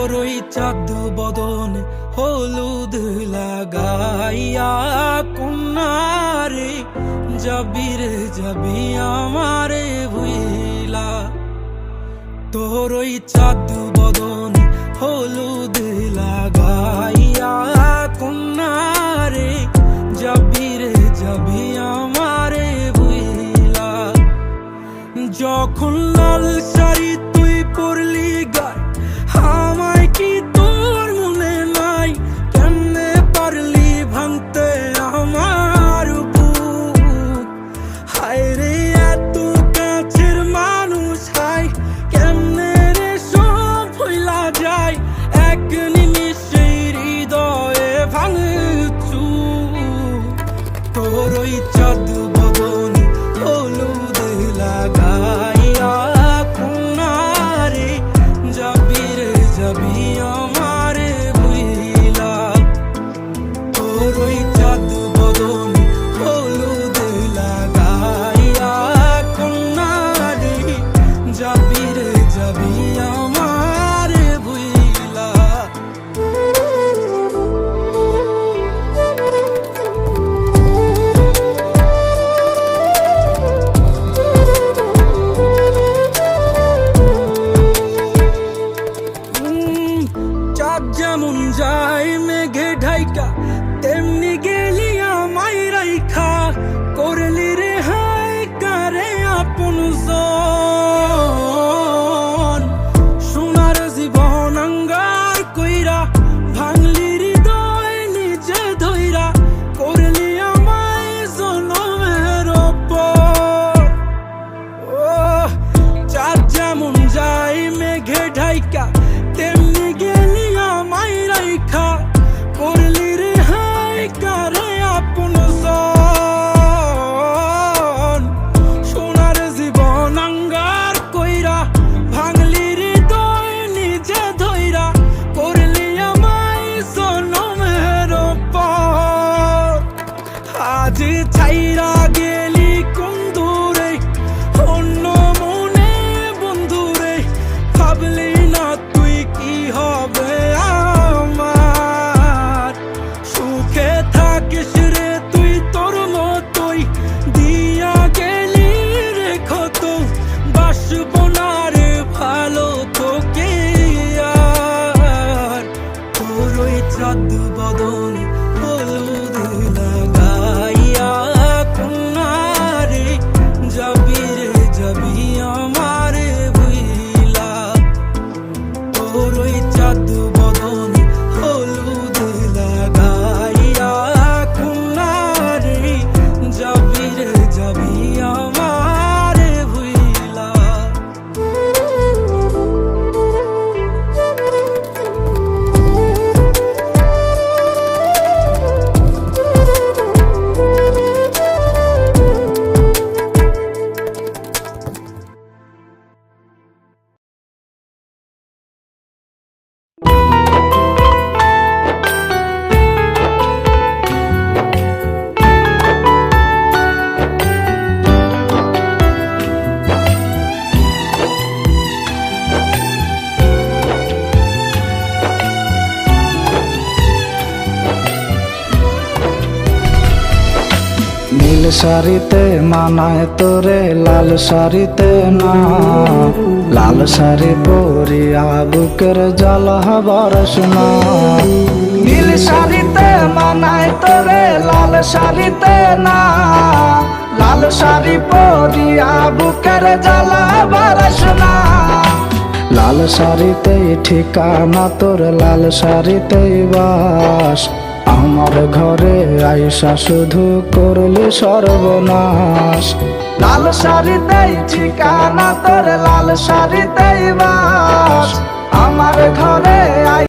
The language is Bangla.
তোর ওই চাঁদ বদন হলুদ লাগাইয়া কন্যারে যাবি রে যাবি আমারে ভুইলা। তোর ওই চাঁদ বদন হলুদ লাগাইয়া কন্যারে যাবি রে যাবি আমারে ভুইলা। যখন লাল শাড়ি তুই পরলি গায় আমায় কি তোর মনে নাই? কেমনে পারলি ভাঙতে আমার বুক? হায় রে এত কাছের মানুষ, হায় কেমনে রে সব ভুইলা যায় এক নিমিষে হৃদয়ে ভাঙচু। তোর ওই চাঁদ বদন হলুদ লাগাইয়া কন্যারে যাবি রে যাবি আমারে ভুইলা। তোর ওই চাঁদ বদন হলুদ লাগাইয়া কন্যারে যাবি রে যাবি আমারে ভুইলা। চাঁদ যেমন যায় মেঘে ঢাইকা তেমনি গেলি আমায় রাইখা। করলি রে হায় কারে আপন জন, সোনার জীবন আঙ্গার কইরা ভাঙলি হৃদয় নিজে ধইরা। করলি আমায় জনমের ওপর। ও চাঁদ যেমন যায় মেঘে ঢাইকা তেমনি গেলি আমায় রাইখা। করলি রে হায় কারে আপন জন, সোনার জীবন আঙ্গার কইরা ভাঙলি হৃদয় নিজে ধইরা। করলি আমায় জনমের ওপর। আজ ছাইরা গেলি কোন দূরে অন্য মনে বন্ধুরে। ভাবলি না তুই কি হবে আমার? সুখে থাকিস রে তুই তোর মতোই দিয়া গেলি রে ক্ষত। বাসব না রে ভালো তোকে আর। তোর ওই চাঁদ বদন হলুদ লাগাইয়া কন্যারে যাবি রে যাবি আমারে ভুইলা। তোর ওই চাঁদ বদন হলুদ লাগাইয়া কন্যারে যাবি রে যাবি আমারে ভুইলা। নীল শাড়িতে মানায় তোরে লাল শাড়িতে না। লাল শাড়ি পরিয়া বুকের জ্বালা বরসনা। নীল শাড়িতে মানায় তোরে লাল শাড়িতে না। লাল শাড়ি পরিয়া বুকের জ্বালা বরসনা। লাল শাড়িতেই ঠিকানা তোর লাল শাড়িতেই বাস। আমার ঘরে আইসা শুধু করলি সর্বনাশ। লাল শাড়িতেই ঠিকানা তোর লাল শাড়িতেই বাস। আমার ঘরে